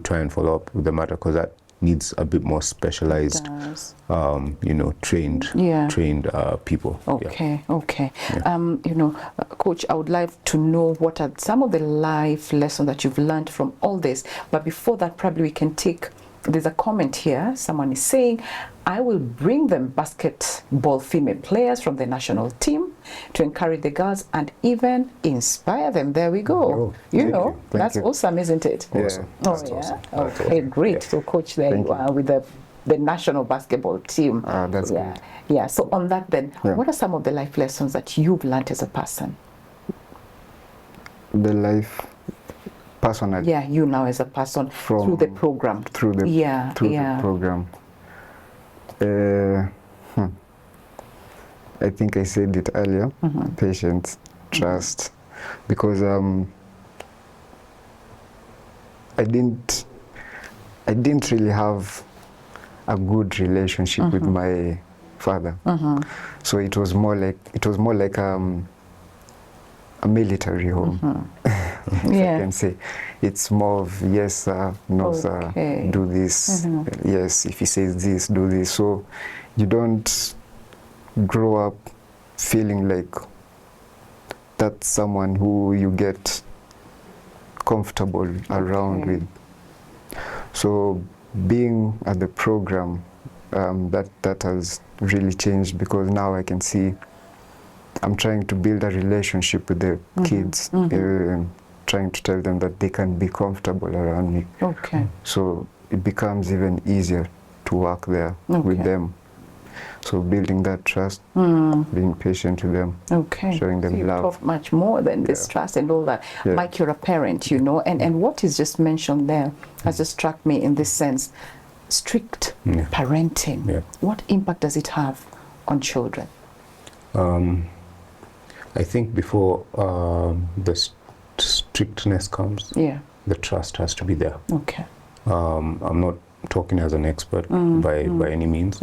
Speaker 2: try and follow up with the matter, because that needs a bit more specialized,
Speaker 1: Does.
Speaker 2: trained people.
Speaker 1: Okay. Coach, I would like to know what are some of the life lessons that you've learned from all this. But before that, probably we can take, there's a comment here. Someone is saying, I will bring them basketball female players from the national team to encourage the girls and even inspire them. There we go.
Speaker 2: Oh,
Speaker 3: Thank
Speaker 1: That's
Speaker 3: you.
Speaker 1: awesome, isn't it?
Speaker 3: Yeah.
Speaker 2: Awesome.
Speaker 1: Oh,
Speaker 2: That's
Speaker 1: yeah.
Speaker 2: awesome.
Speaker 1: Okay, great. So, Coach, there
Speaker 3: Thank
Speaker 1: you
Speaker 3: you.
Speaker 1: are with the national basketball team.
Speaker 3: That's
Speaker 1: yeah.
Speaker 3: good.
Speaker 1: Yeah. So, on that, then,
Speaker 3: Yeah.
Speaker 1: what are some of the life lessons that you've learned as a person?
Speaker 3: The life, personally,
Speaker 1: Yeah, you now as a person through the program.
Speaker 3: through the
Speaker 1: the
Speaker 3: program. I think I said it earlier. Patience, trust, because I didn't really have a good relationship with my father. So it was more like a military home. If I can say. It's more of yes sir, no
Speaker 1: Okay.
Speaker 3: sir, do this. Yes, if he says this, do this. So you don't grow up feeling like that's someone who you get comfortable around with. So being at the program, that has really changed, because now I can see I'm trying to build a relationship with the kids, trying to tell them that they can be comfortable around me.
Speaker 1: Okay.
Speaker 3: So it becomes even easier to work there with
Speaker 1: Okay.
Speaker 3: them. So building that trust, being patient with them,
Speaker 1: Okay.
Speaker 3: showing them
Speaker 1: So you've
Speaker 3: love.
Speaker 1: taught much more than this trust and all that.
Speaker 3: Yeah.
Speaker 1: Like you're a parent, and what is just mentioned there has just struck me in this sense. Strict parenting.
Speaker 2: Yeah.
Speaker 1: What impact does it have on children?
Speaker 2: I think before the strictness comes, the trust has to be there.
Speaker 1: Okay.
Speaker 2: I'm not talking as an expert by any means.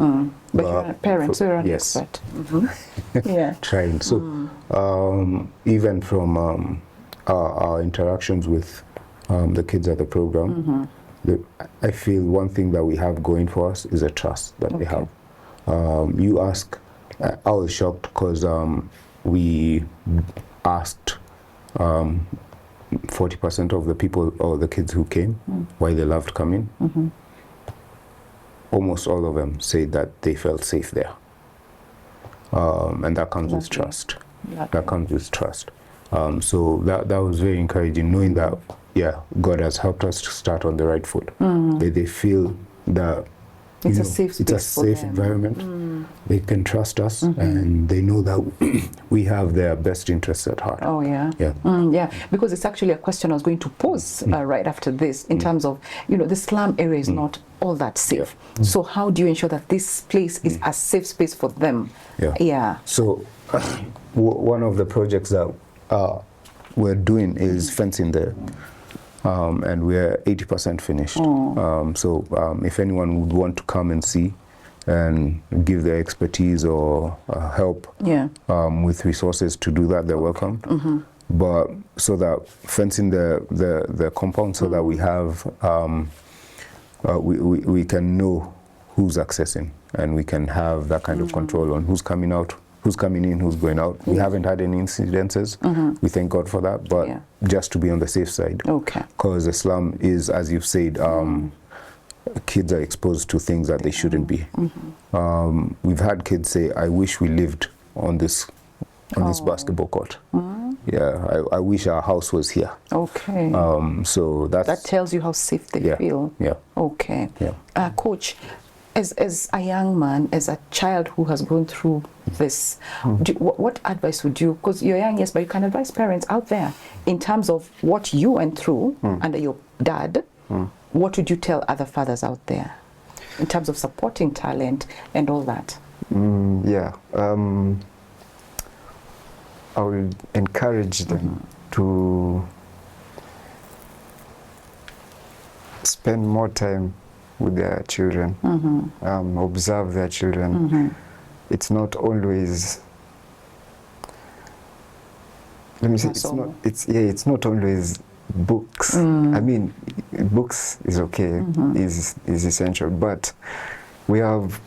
Speaker 1: But you're a parent, so you're an
Speaker 2: yes.
Speaker 1: expert. Yeah.
Speaker 2: Trying. So even from our interactions with the kids at the program, I feel one thing that we have going for us is a trust that they have. You ask, I was shocked because we asked 40% of the people or the kids who came why they loved coming. Almost all of them said that they felt safe there. And that comes with trust. That comes with trust. So that was very encouraging, knowing that, God has helped us to start on the right foot. They feel that
Speaker 1: It's a safe space
Speaker 2: it's a
Speaker 1: for
Speaker 2: safe
Speaker 1: them.
Speaker 2: environment. They can trust us, and they know that we have their best interests at heart.
Speaker 1: Oh, yeah.
Speaker 2: Yeah.
Speaker 1: Yeah, because it's actually a question I was going to pose right after this in terms of, the slum area is not all that safe. So how do you ensure that this place is a safe space for them? Yeah.
Speaker 2: So one of the projects that we're doing is fencing there. And we're 80% finished. So if anyone would want to come and see, and give their expertise or help with resources to do that, they're welcome. But so that fencing the compound so that we have we can know who's accessing, and we can have that kind of control on who's coming out, who's coming in, who's going out. We haven't had any incidences. We thank God for that, but just to be on the safe side.
Speaker 1: Okay.
Speaker 2: Because the slum is, as you've said, kids are exposed to things that they shouldn't be. We've had kids say, I wish we lived on this basketball court. Yeah, I wish our house was here.
Speaker 1: Okay.
Speaker 2: So that
Speaker 1: tells you how safe they feel.
Speaker 2: Yeah.
Speaker 1: Okay.
Speaker 2: Yeah.
Speaker 1: Coach, as a young man, as a child who has gone through this, what advice would you, because you're young, yes, but you can advise parents out there in terms of what you went through under your dad, what would you tell other fathers out there in terms of supporting talent and all that?
Speaker 3: I will encourage them to spend more time with their children, observe their children. It's not always, let me say, it's not always books. I mean, books is okay, is essential, but we have,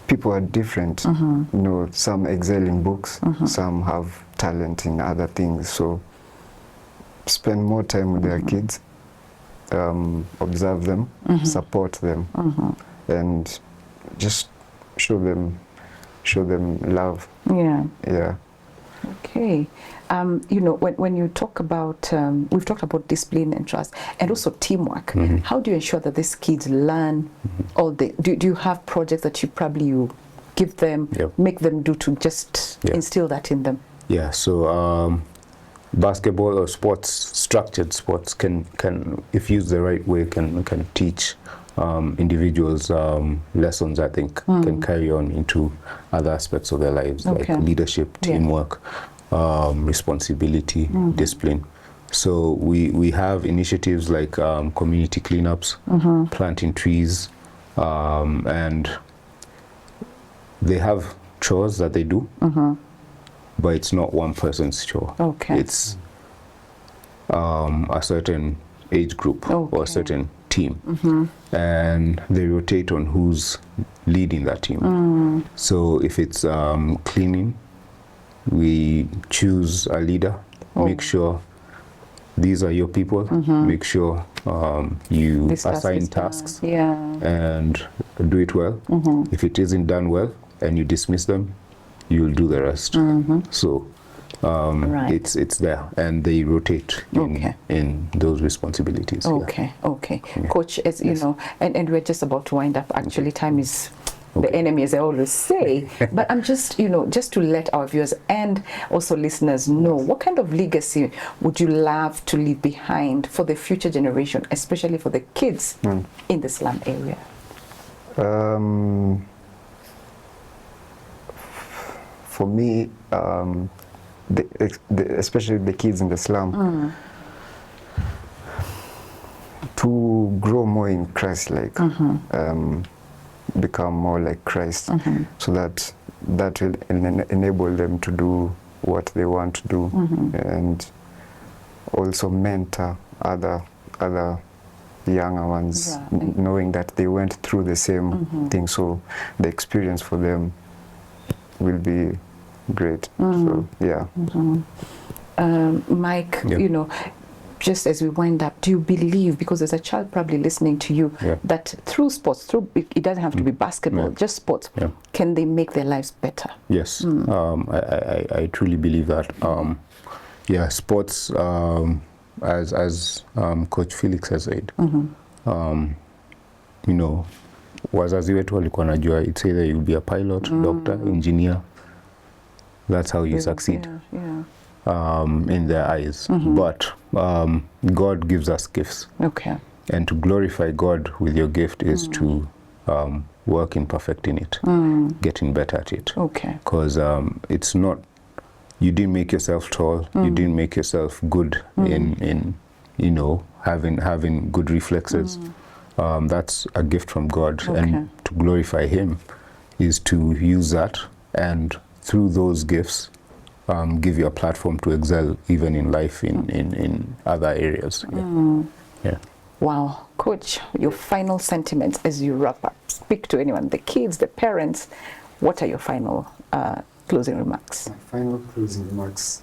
Speaker 3: people are different. You know, some excel in books, some have talent in other things. So spend more time with their kids, observe them, support them, and just show them love. Yeah.
Speaker 1: Okay. You know, when you talk about, we've talked about discipline and trust, and also teamwork. How do you ensure that these kids learn all the? Do you have projects that you give them, make them do to just instill that in them?
Speaker 2: Yeah. So basketball or sports, structured sports, can if used the right way, can teach individuals lessons, I think, can carry on into other aspects of their lives, like leadership, teamwork, responsibility, discipline. So we have initiatives like community cleanups, planting trees, and they have chores that they do, but it's not one person's chore.
Speaker 1: Okay.
Speaker 2: It's a certain age group or a certain team, and they rotate on who's leading that team. So if it's cleaning, we choose a leader, make sure these are your people, make sure you assign tasks and do it well. If it isn't done well and you dismiss them, you'll do the rest. So it's there, and they rotate in those responsibilities.
Speaker 1: Okay. Coach, as you know, and we're just about to wind up. Actually, time is the enemy, as I always say. But I'm just, just to let our viewers and also listeners know, what kind of legacy would you love to leave behind for the future generation, especially for the kids in the slum area?
Speaker 3: For me, especially the kids in the slum, to grow more in Christ, become more like Christ, so that will enable them to do what they want to do, and also mentor other younger ones, knowing that they went through the same thing, so the experience for them will be great. So
Speaker 1: Mike, just as we wind up, do you believe, because there's a child probably listening to you, that through sports, it doesn't have to be basketball, just sports, can they make their lives better?
Speaker 2: Yes, I truly believe that. Sports, as Coach Felix has said, wazazi wetu walikuwa najua, it's either you'll be a pilot, doctor, engineer. That's how you succeed. In their eyes. But God gives us gifts. Okay. And to glorify God with your gift is to work in perfecting it, getting better at it. Okay. Because it's not, you didn't make yourself tall, you didn't make yourself good in having good reflexes. That's a gift from God,
Speaker 1: Okay.
Speaker 2: and to glorify Him is to use that, and through those gifts, give you a platform to excel even in life in other areas. Yeah.
Speaker 1: Wow. Coach, your final sentiments as you wrap up. Speak to anyone, the kids, the parents. What are your final closing remarks?
Speaker 3: Final closing remarks.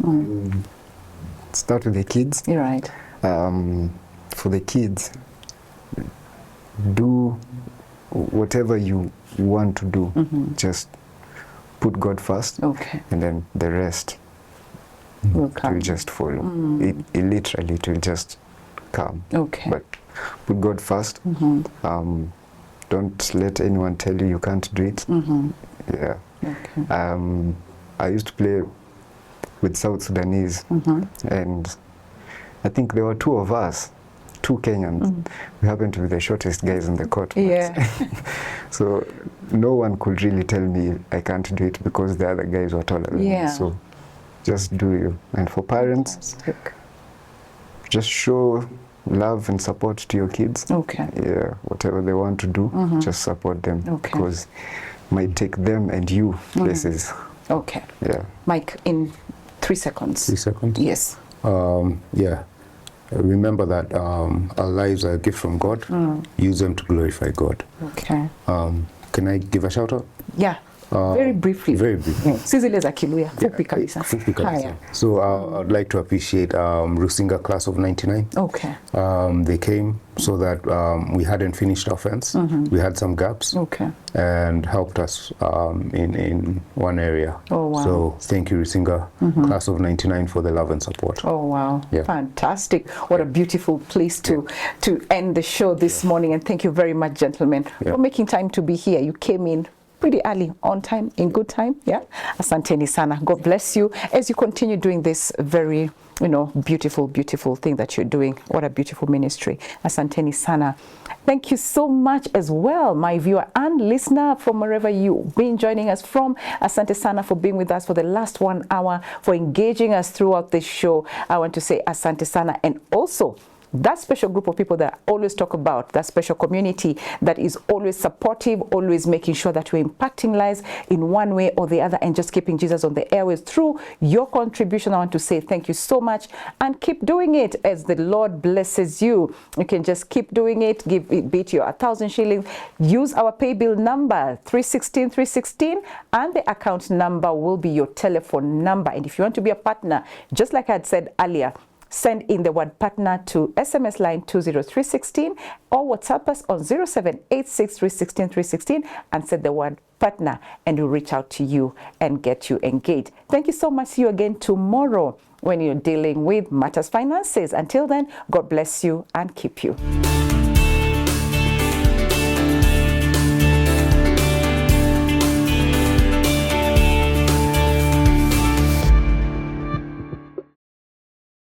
Speaker 3: Start with the kids.
Speaker 1: You're right.
Speaker 3: For the kids, do whatever you want to do. Just put God first,
Speaker 1: Okay.
Speaker 3: and then the rest
Speaker 1: Will
Speaker 3: will
Speaker 1: come.
Speaker 3: just follow. It literally, it will just come.
Speaker 1: Okay.
Speaker 3: But put God first. Don't let anyone tell you you can't do it. Yeah.
Speaker 1: Okay.
Speaker 3: I used to play with South Sudanese, and I think there were two of us, two Kenyans. We happened to be the shortest guys in the court. but-
Speaker 1: Yeah.
Speaker 3: So no one could really tell me I can't do it because the other guys were taller than
Speaker 1: Yeah.
Speaker 3: me. So just do you. And for parents,
Speaker 1: Fantastic.
Speaker 3: just show love and support to your kids.
Speaker 1: Okay.
Speaker 3: Yeah, whatever they want to do, just support them.
Speaker 1: Okay.
Speaker 3: Because it might take them and you places.
Speaker 1: Okay.
Speaker 3: Yeah.
Speaker 1: Mike, in 3 seconds.
Speaker 2: 3 seconds.
Speaker 1: Yes.
Speaker 2: Yeah. Remember that our lives are a gift from God. Use them to glorify God.
Speaker 1: Okay.
Speaker 2: Can I give a shout out?
Speaker 1: Yeah. Very briefly.
Speaker 2: Very briefly.
Speaker 1: Sisi za Kiluya. Fupi kabisa.
Speaker 2: Fupi kabisa.
Speaker 1: Haya.
Speaker 2: So I'd like to appreciate Rusinga class of 99.
Speaker 1: Okay.
Speaker 2: They came so that we hadn't finished our fence. We had some gaps
Speaker 1: Okay.
Speaker 2: and helped us in one area.
Speaker 1: Oh, wow.
Speaker 2: So thank you, Rusinga class of 99, for the love and support.
Speaker 1: Oh wow,
Speaker 2: Yeah.
Speaker 1: fantastic. What a beautiful place to end the show this morning, and thank you very much, gentlemen, for making time to be here. You came in pretty early, on time, in good time. Yeah. Asanteni sana. God bless you as you continue doing this very, beautiful thing that you're doing. What a beautiful ministry. Asanteni sana. Thank you so much as well, my viewer and listener from wherever you've been joining us from. Asante sana for being with us for the last 1 hour, for engaging us throughout this show. I want to say asante sana, and also that special group of people that I always talk about, that special community that is always supportive, always making sure that we're impacting lives in one way or the other, and just keeping Jesus on the airways through your contribution. I want to say thank you so much, and keep doing it as the Lord blesses you. You can just keep doing it. Give it, be it your 1,000 shillings. Use our pay bill number 316, and the account number will be your telephone number. And if you want to be a partner, just like I had said earlier, send in the word partner to SMS line 20316 or WhatsApp us on 0786316316 and say the word partner, and we'll reach out to you and get you engaged. Thank you so much. See you again tomorrow when you're dealing with matters finances. Until then, God bless you and keep you.